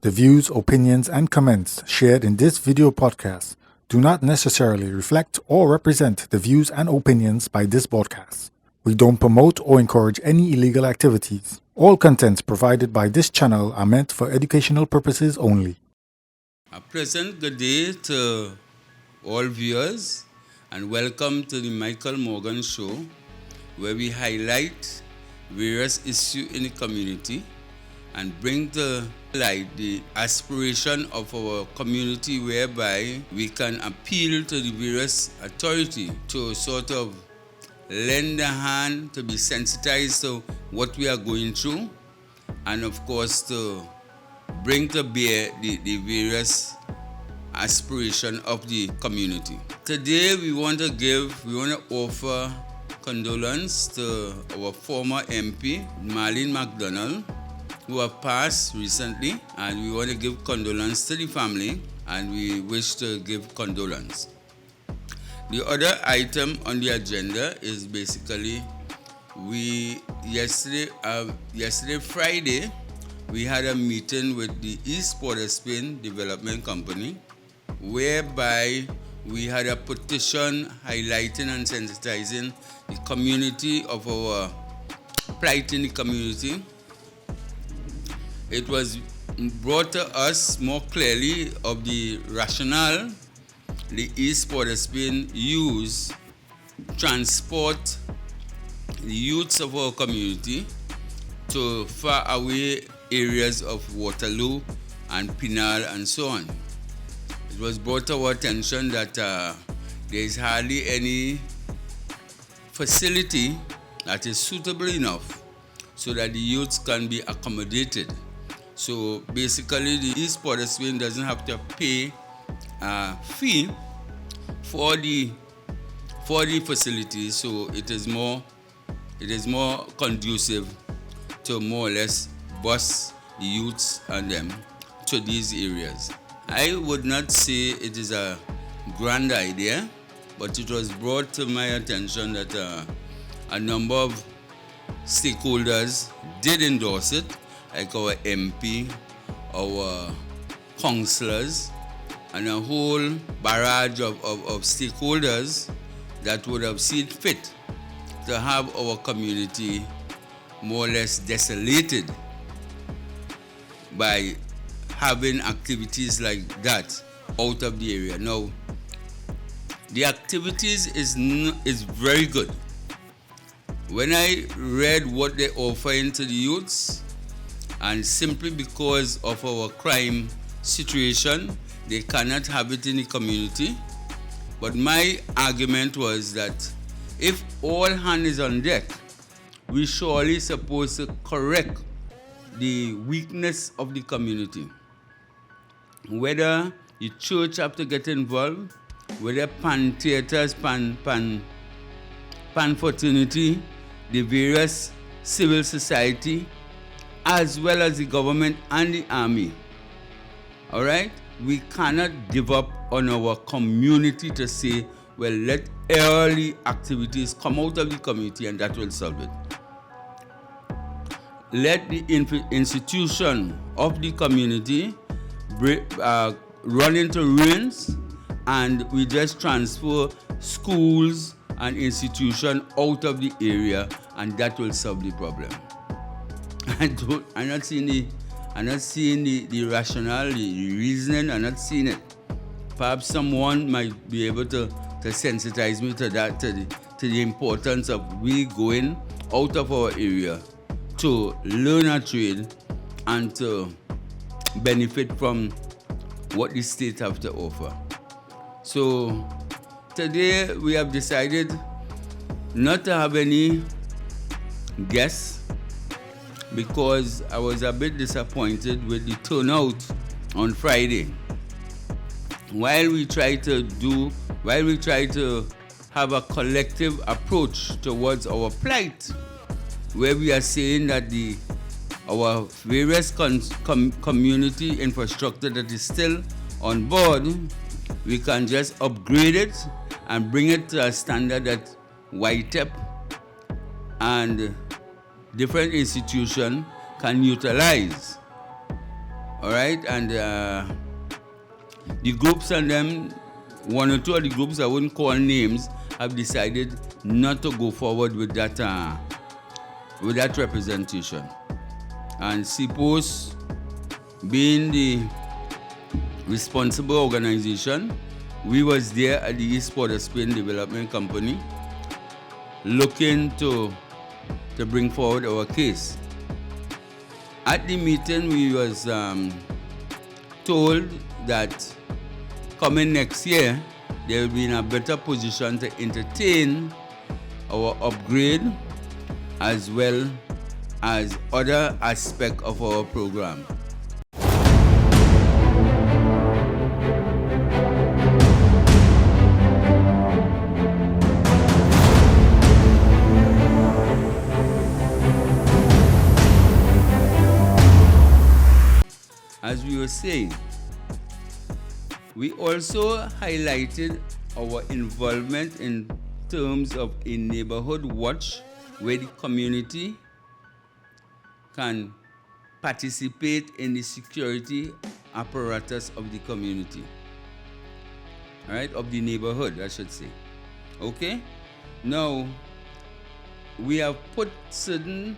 The views, opinions, and comments shared in this video podcast do not necessarily reflect or represent the views and opinions by this broadcast. We don't promote or encourage any illegal activities. All contents provided by this channel are meant for educational purposes only. A pleasant good day to all viewers and welcome to the Michael Morgan Show, where we highlight various issues in the community and bring to light the aspiration of our community, whereby we can appeal to the various authority to sort of lend a hand, to be sensitized to what we are going through, and of course to bring to bear the various aspiration of the community. Today we want to offer condolence to our former MP, Marlene McDonald, who have passed recently, and we want to give condolence to the family, and we wish to give condolence. The other item on the agenda is basically yesterday Friday, we had a meeting with the East Port of Spain Development Company, whereby we had a petition highlighting and sensitizing the community of our plight in the community. It was brought to us more clearly of the rationale the East Port of Spain use transport the youths of our community to far away areas of Waterloo and Pinal and so on. It was brought to our attention that there is hardly any facility that is suitable enough so that the youths can be accommodated. So basically, the East Port of Spain doesn't have to pay a fee for the facilities, so it is more conducive to more or less bus the youths and them to these areas. I would not say it is a grand idea, but it was brought to my attention that a number of stakeholders did endorse it, like our MP, our councillors, and a whole barrage of stakeholders that would have seen fit to have our community more or less desolated by having activities like that out of the area. Now, the activities is very good. When I read what they offering to the youths, and simply because of our crime situation, they cannot have it in the community. But my argument was that if all hands is on deck, we surely supposed to correct the weakness of the community. Whether the church have to get involved, whether pan theaters, pan fraternity, the various civil society, as well as the government and the army. All right? We cannot give up on our community to say, well, let early activities come out of the community and that will solve it. Let the institution of the community run into ruins, and we just transfer schools and institutions out of the area, and that will solve the problem. I'm not seeing the rationale, the reasoning. I'm not seeing it. Perhaps someone might be able to sensitize me to that, to the importance of we going out of our area to learn a trade and to benefit from what the state have to offer. So today we have decided not to have any guests, because I was a bit disappointed with the turnout on Friday. While we try to have a collective approach towards our plight, where we are saying that our various community infrastructure that is still on board, we can just upgrade it and bring it to a standard that YTEP and different institutions can utilize. All right, and the groups and them, one or two of the groups, I wouldn't call names, have decided not to go forward with that representation. And CPOS, being the responsible organization, we was there at the East Port of Spain Development Company looking to bring forward our case. At the meeting, we was told that coming next year, they will be in a better position to entertain our upgrade as well as other aspects of our program. As we were saying, we also highlighted our involvement in terms of a neighborhood watch where the community can participate in the security apparatus of the community. All right, of the neighborhood, I should say. Okay? Now, we have put certain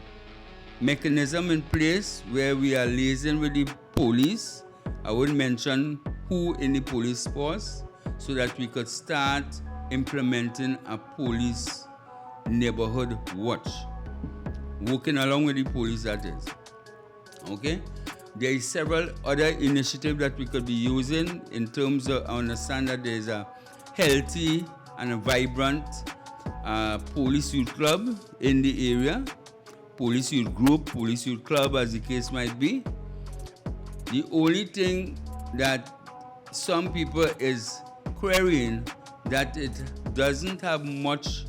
mechanism in place where we are liaising with the police. I wouldn't mention who in the police force, so that we could start implementing a police neighborhood watch. Working along with the police, that is. Okay? There is several other initiatives that we could be using in terms of, I understand that there is a healthy and a vibrant police youth club in the area. Police youth group, police youth club, as the case might be. The only thing that some people is querying that it doesn't have much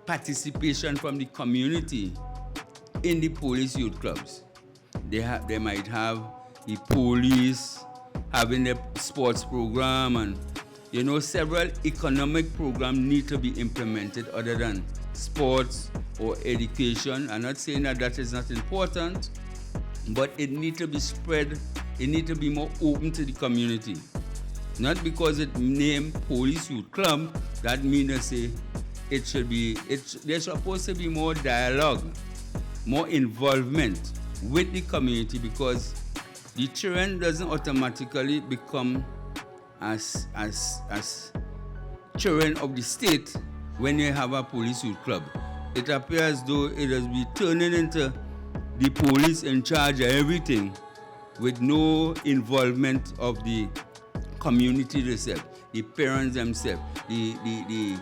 participation from the community in the police youth clubs. They might have the police having their sports program, and several economic programs need to be implemented other than sports or education. I'm not saying that is not important, but it needs to be spread. It needs to be more open to the community. Not because it named Police Youth Club, that means to say it should be. There's supposed to be more dialogue, more involvement with the community, because the children doesn't automatically become as children of the state when you have a police youth club. It appears though it has been turning into the police in charge of everything with no involvement of the community themselves, the parents themselves, the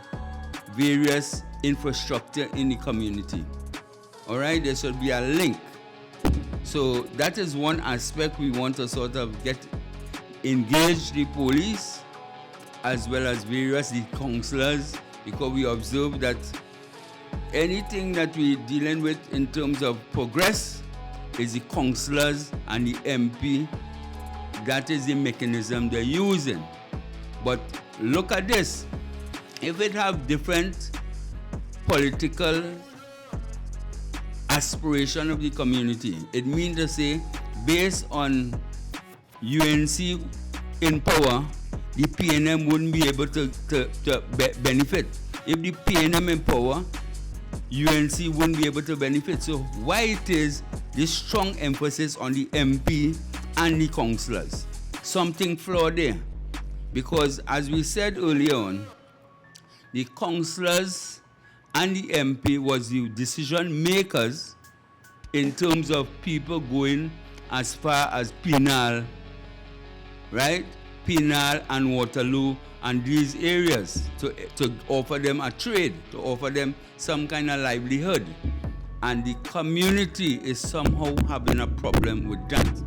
various infrastructure in the community. All right, there should be a link. So that is one aspect we want to sort of engage the police as well as the councillors, because we observe that anything that we're dealing with in terms of progress is the councillors and the MP. That is the mechanism they're using. But look at this. If it have different political aspiration of the community, it means to say, based on UNC in power, the PNM wouldn't be able to benefit. If the PNM in power, UNC wouldn't be able to benefit. So why it is this strong emphasis on the MP and the councillors? Something flawed there. Because as we said earlier on, the councillors and the MP was the decision makers in terms of people going as far as Penal, right? Penal and Waterloo and these areas to offer them a trade, to offer them some kind of livelihood. And the community is somehow having a problem with that.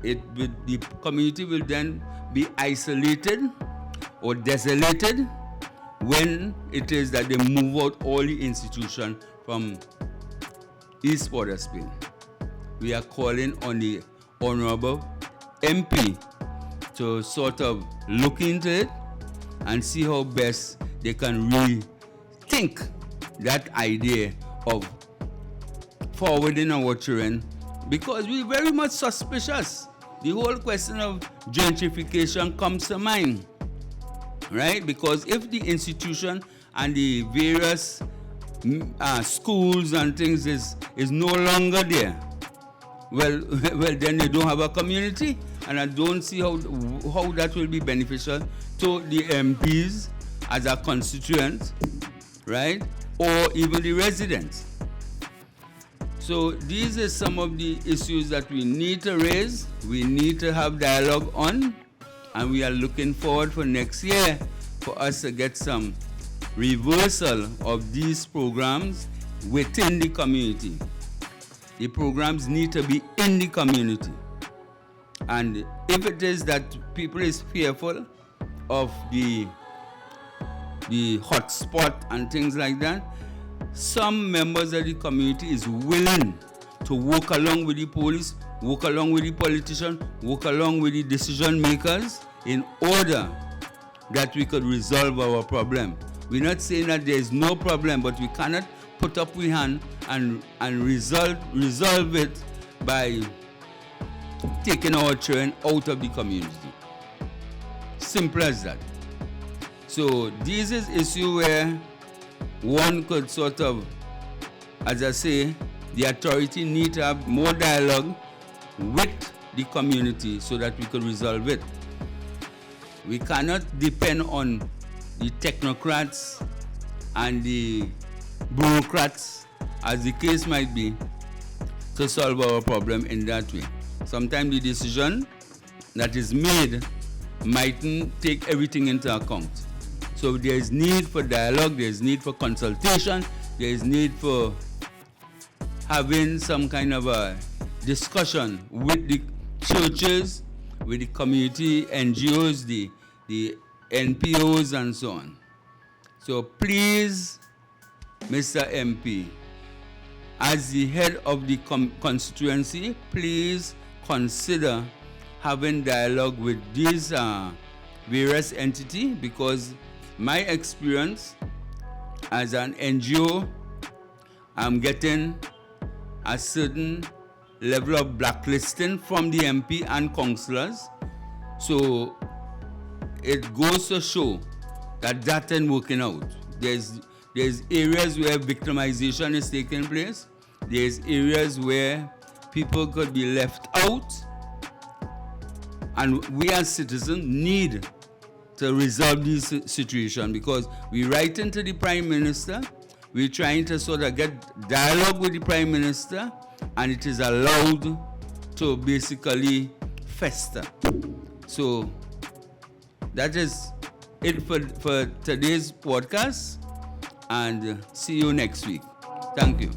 The community will then be isolated or desolated when it is that they move out all the institutions from East Port of Spain. We are calling on the Honorable MP to sort of look into it and see how best they can rethink that idea of forwarding our children, because we're very much suspicious the whole question of gentrification comes to mind, right? Because if the institution and the various schools and things is no longer there, well, then they don't have a community, and I don't see how that will be beneficial to the MPs as a constituent, right? Or even the residents. So these are some of the issues that we need to raise, we need to have dialogue on, and we are looking forward for next year for us to get some reversal of these programs within the community. The programs need to be in the community. And if it is that people is fearful of the hotspot and things like that, some members of the community is willing to work along with the police, work along with the politicians, work along with the decision makers in order that we could resolve our problem. We're not saying that there is no problem, but we cannot put up our hand and resolve it by taking our children out of the community. Simple as that. So this is issue where one could sort of, as I say, the authority need to have more dialogue with the community so that we could resolve it. We cannot depend on the technocrats and the bureaucrats, as the case might be, to solve our problem in that way. Sometimes the decision that is made mightn't take everything into account. So there is need for dialogue, there is need for consultation, there is need for having some kind of a discussion with the churches, with the community NGOs, the NPOs and so on. So please, Mr. MP, as the head of the constituency, please consider having dialogue with these various entities, because my experience as an NGO, I'm getting a certain level of blacklisting from the MP and councillors. So it goes to show that ain't working out. There's areas where victimization is taking place. There's areas where people could be left out. And we as citizens need to resolve this situation, because we write into the Prime Minister, we're trying to sort of get dialogue with the Prime Minister, and it is allowed to basically fester. So that is it for today's podcast, and see you next week. Thank you.